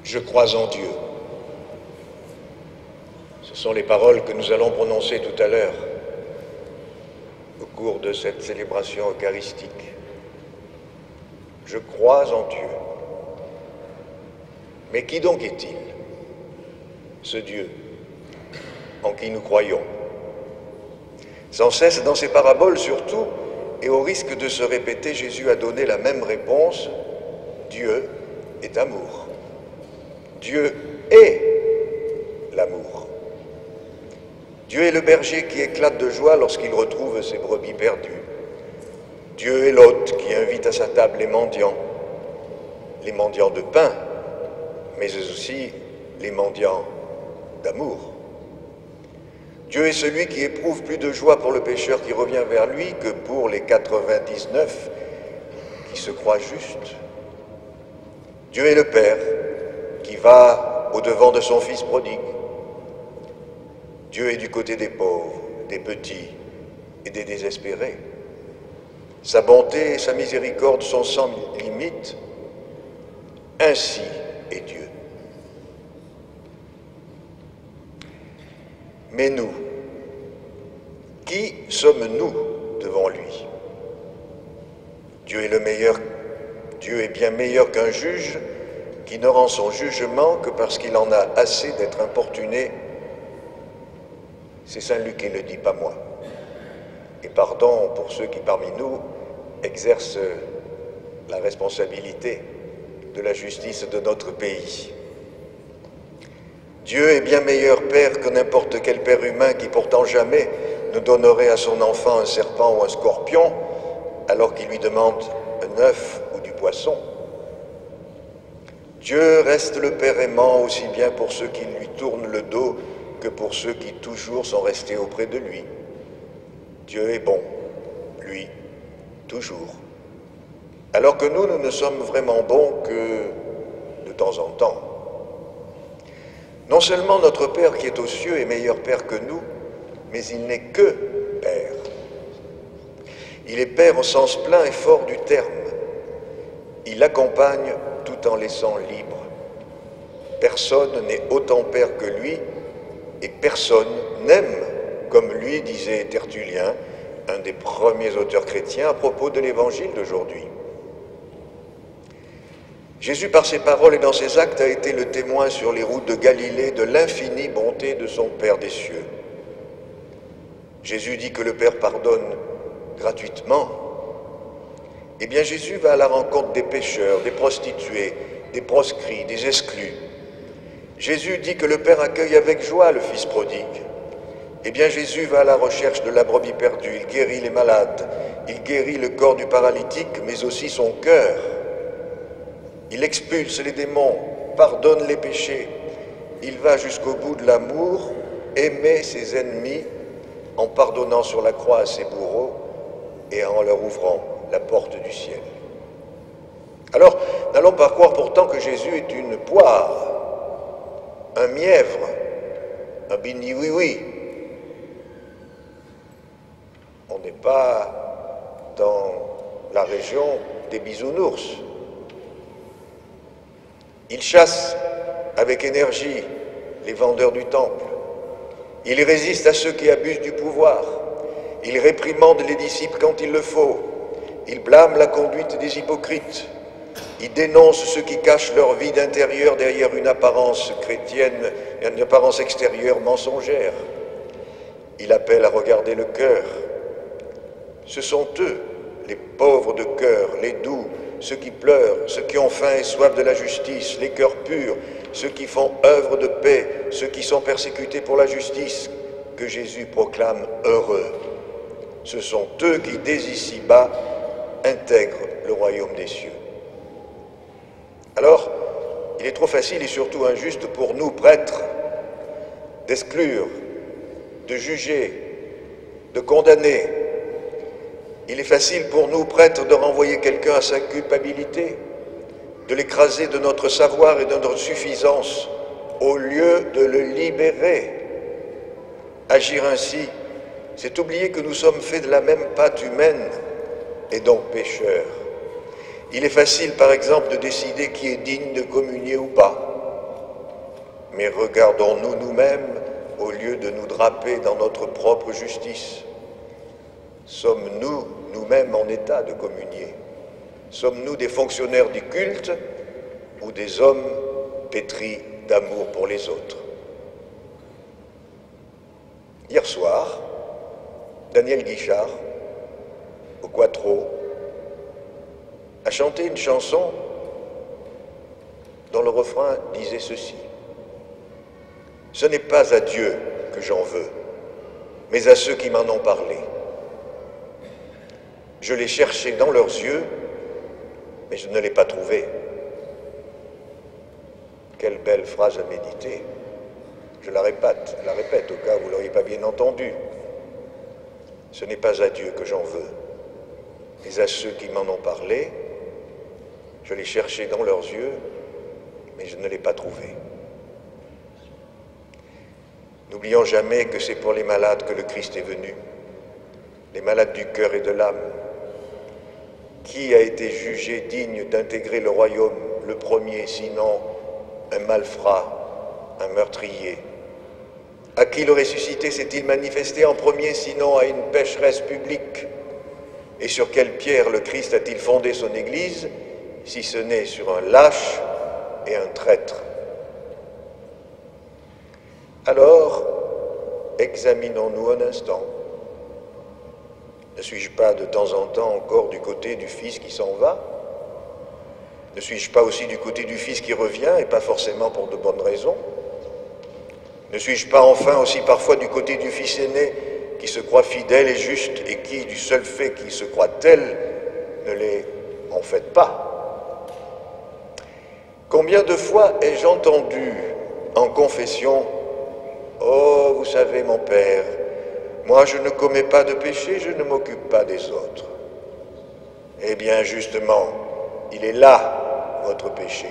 Je crois en Dieu. Ce sont les paroles que nous allons prononcer tout à l'heure au cours de cette célébration eucharistique. Je crois en Dieu. Mais qui donc est-il, ce Dieu en qui nous croyons? Sans cesse dans ses paraboles surtout, et au risque de se répéter, Jésus a donné la même réponse: Dieu est amour. Dieu est l'amour. Dieu est le berger qui éclate de joie lorsqu'il retrouve ses brebis perdues. Dieu est l'hôte qui invite à sa table les mendiants de pain, mais aussi les mendiants d'amour. Dieu est celui qui éprouve plus de joie pour le pécheur qui revient vers lui que pour les 99 qui se croient justes. Dieu est le Père qui va au-devant de son Fils prodigue. Dieu est du côté des pauvres, des petits et des désespérés. Sa bonté et sa miséricorde sont sans limite. Ainsi est Dieu. Mais nous, qui sommes-nous devant lui? Dieu est le meilleur, Dieu est bien meilleur qu'un juge qui ne rend son jugement que parce qu'il en a assez d'être importuné. C'est Saint Luc qui le dit, pas moi. Et pardon pour ceux qui parmi nous exercent la responsabilité de la justice de notre pays. Dieu est bien meilleur père que n'importe quel père humain qui pourtant jamais ne donnerait à son enfant un serpent ou un scorpion alors qu'il lui demande un œuf ou du poisson. Dieu reste le Père aimant aussi bien pour ceux qui lui tournent le dos que pour ceux qui toujours sont restés auprès de lui. Dieu est bon, lui, toujours. Alors que nous ne sommes vraiment bons que de temps en temps. Non seulement notre Père qui est aux cieux est meilleur Père que nous, mais il n'est que Père. Il est Père au sens plein et fort du terme. Il accompagne tout en laissant libre. Personne n'est autant Père que lui, et personne n'aime comme lui, disait Tertullien, un des premiers auteurs chrétiens à propos de l'évangile d'aujourd'hui. Jésus, par ses paroles et dans ses actes, a été le témoin sur les routes de Galilée de l'infinie bonté de son Père des cieux. Jésus dit que le Père pardonne gratuitement. Eh bien, Jésus va à la rencontre des pécheurs, des prostituées, des proscrits, des exclus. Jésus dit que le Père accueille avec joie le Fils prodigue. Eh bien, Jésus va à la recherche de la brebis perdue. Il guérit les malades, il guérit le corps du paralytique, mais aussi son cœur. Il expulse les démons, pardonne les péchés. Il va jusqu'au bout de l'amour, aimer ses ennemis en pardonnant sur la croix à ses bourreaux et en leur ouvrant la porte du ciel. Alors, n'allons pas croire pourtant que Jésus est une poire, un mièvre, un bini-oui-oui. On n'est pas dans la région des bisounours. Il chasse avec énergie les vendeurs du temple. Il résiste à ceux qui abusent du pouvoir. Il réprimande les disciples quand il le faut. Il blâme la conduite des hypocrites. Il dénonce ceux qui cachent leur vide intérieur derrière une apparence chrétienne, une apparence extérieure mensongère. Il appelle à regarder le cœur. Ce sont eux, les pauvres de cœur, les doux, ceux qui pleurent, ceux qui ont faim et soif de la justice, les cœurs purs, ceux qui font œuvre de paix, ceux qui sont persécutés pour la justice, que Jésus proclame heureux. Ce sont eux qui, dès ici-bas, intègrent le royaume des cieux. Alors, il est trop facile et surtout injuste pour nous, prêtres, d'exclure, de juger, de condamner. Il est facile pour nous, prêtres, de renvoyer quelqu'un à sa culpabilité, de l'écraser de notre savoir et de notre suffisance, au lieu de le libérer. Agir ainsi, c'est oublier que nous sommes faits de la même pâte humaine et donc pécheurs. Il est facile, par exemple, de décider qui est digne de communier ou pas. mais regardons-nous nous-mêmes au lieu de nous draper dans notre propre justice. Sommes-nous nous-mêmes en état de communier? Sommes-nous des fonctionnaires du culte ou des hommes pétris d'amour pour les autres? Hier soir, Daniel Guichard, au Quattro, a chanté une chanson dont le refrain disait ceci: « Ce n'est pas à Dieu que j'en veux, mais à ceux qui m'en ont parlé. Je l'ai cherché dans leurs yeux, mais je ne l'ai pas trouvé. » Quelle belle phrase à méditer. Je la répète au cas où vous ne l'auriez pas bien entendu. Ce n'est pas à Dieu que j'en veux, mais à ceux qui m'en ont parlé. Je l'ai cherché dans leurs yeux, mais je ne l'ai pas trouvé. N'oublions jamais que c'est pour les malades que le Christ est venu, les malades du cœur et de l'âme. Qui a été jugé digne d'intégrer le royaume, le premier, sinon un malfrat, un meurtrier? À qui le ressuscité s'est-il manifesté en premier, sinon à une pécheresse publique? Et sur quelle pierre le Christ a-t-il fondé son Église, si ce n'est sur un lâche et un traître? Alors, examinons-nous un instant. Ne suis-je pas de temps en temps encore du côté du Fils qui s'en va? Ne suis-je pas aussi du côté du Fils qui revient, et pas forcément pour de bonnes raisons? Ne suis-je pas enfin aussi parfois du côté du Fils aîné qui se croit fidèle et juste et qui, du seul fait qu'il se croit tel, ne l'est en fait pas? Combien de fois ai-je entendu en confession: « Oh, vous savez, mon Père, moi je ne commets pas de péché, je ne m'occupe pas des autres. » Eh bien, justement, il est là, votre péché.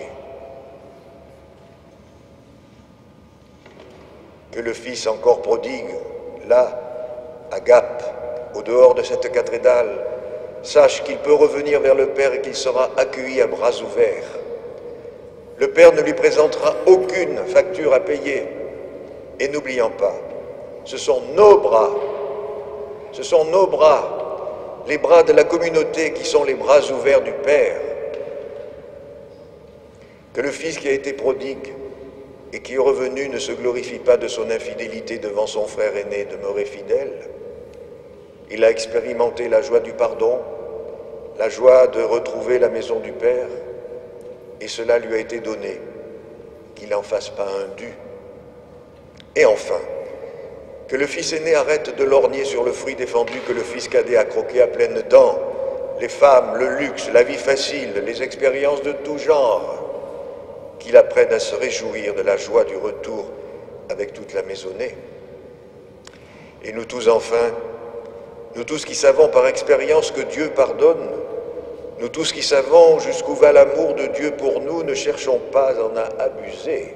Que le Fils encore prodigue, là, à Gap, au dehors de cette cathédrale, sache qu'il peut revenir vers le Père et qu'il sera accueilli à bras ouverts. Le Père ne lui présentera aucune facture à payer. Et n'oublions pas, ce sont nos bras, les bras de la communauté qui sont les bras ouverts du Père. Que le Fils qui a été prodigue et qui est revenu ne se glorifie pas de son infidélité devant son frère aîné demeuré fidèle. Il a expérimenté la joie du pardon, la joie de retrouver la maison du Père, et cela lui a été donné, qu'il n'en fasse pas un dû. Et enfin, que le Fils aîné arrête de lorgner sur le fruit défendu que le Fils cadet a croqué à pleines dents, les femmes, le luxe, la vie facile, les expériences de tout genre, qu'il apprenne à se réjouir de la joie du retour avec toute la maisonnée. Et nous tous enfin, nous tous qui savons par expérience que Dieu pardonne, nous tous qui savons jusqu'où va l'amour de Dieu pour nous, ne cherchons pas à en abuser.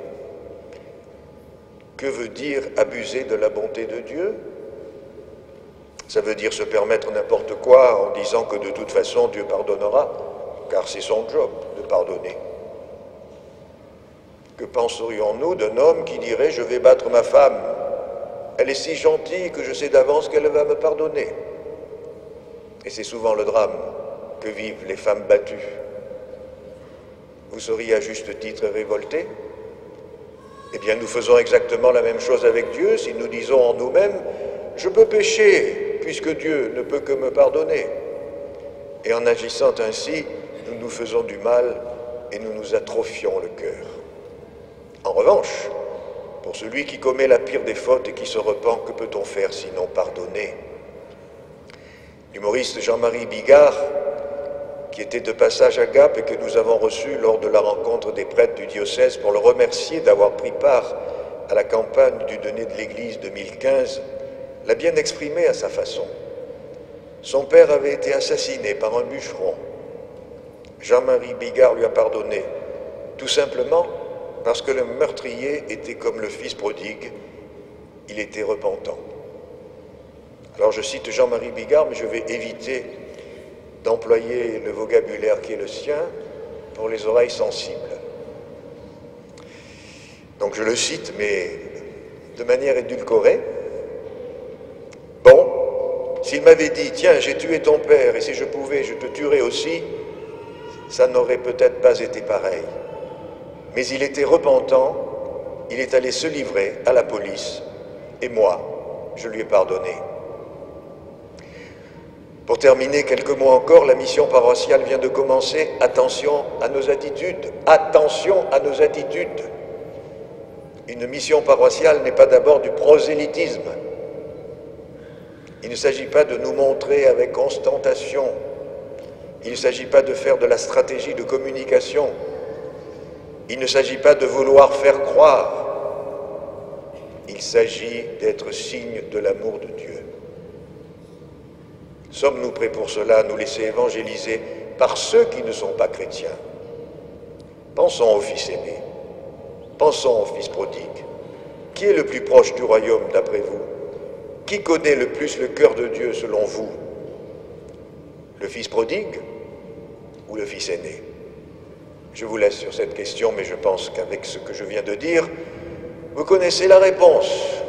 Que veut dire abuser de la bonté de Dieu? Ça veut dire se permettre n'importe quoi en disant que de toute façon Dieu pardonnera, car c'est son job de pardonner. Que penserions-nous d'un homme qui dirait « Je vais battre ma femme, elle est si gentille que je sais d'avance qu'elle va me pardonner ». Et c'est souvent le drame que vivent les femmes battues. Vous seriez à juste titre révoltés? Eh bien, nous faisons exactement la même chose avec Dieu si nous disons en nous-mêmes « Je peux pécher, puisque Dieu ne peut que me pardonner ». Et en agissant ainsi, nous nous faisons du mal et nous nous atrophions le cœur. En revanche, pour celui qui commet la pire des fautes et qui se repent, que peut-on faire sinon pardonner? L'humoriste Jean-Marie Bigard, qui était de passage à Gap et que nous avons reçu lors de la rencontre des prêtres du diocèse pour le remercier d'avoir pris part à la campagne du denier de l'Église 2015, l'a bien exprimé à sa façon. Son père avait été assassiné par un bûcheron. Jean-Marie Bigard lui a pardonné, tout simplement parce que le meurtrier était comme le fils prodigue, il était repentant. Alors je cite Jean-Marie Bigard, mais je vais éviter d'employer le vocabulaire qui est le sien pour les oreilles sensibles. Donc je le cite, mais de manière édulcorée. Bon, s'il m'avait dit, tiens, j'ai tué ton père, et si je pouvais, je te tuerais aussi, ça n'aurait peut-être pas été pareil. Mais il était repentant, il est allé se livrer à la police, et moi, je lui ai pardonné. Pour terminer, quelques mots encore, la mission paroissiale vient de commencer. Attention à nos attitudes. Attention à nos attitudes. Une mission paroissiale n'est pas d'abord du prosélytisme. Il ne s'agit pas de nous montrer avec ostentation. Il ne s'agit pas de faire de la stratégie de communication. Il ne s'agit pas de vouloir faire croire. Il s'agit d'être signe de l'amour de Dieu. Sommes-nous prêts pour cela à nous laisser évangéliser par ceux qui ne sont pas chrétiens? Pensons au Fils aimé. Pensons au Fils prodigue. Qui est le plus proche du royaume d'après vous? Qui connaît le plus le cœur de Dieu selon vous? Le Fils prodigue ou le Fils aîné? Je vous laisse sur cette question, mais je pense qu'avec ce que je viens de dire, vous connaissez la réponse.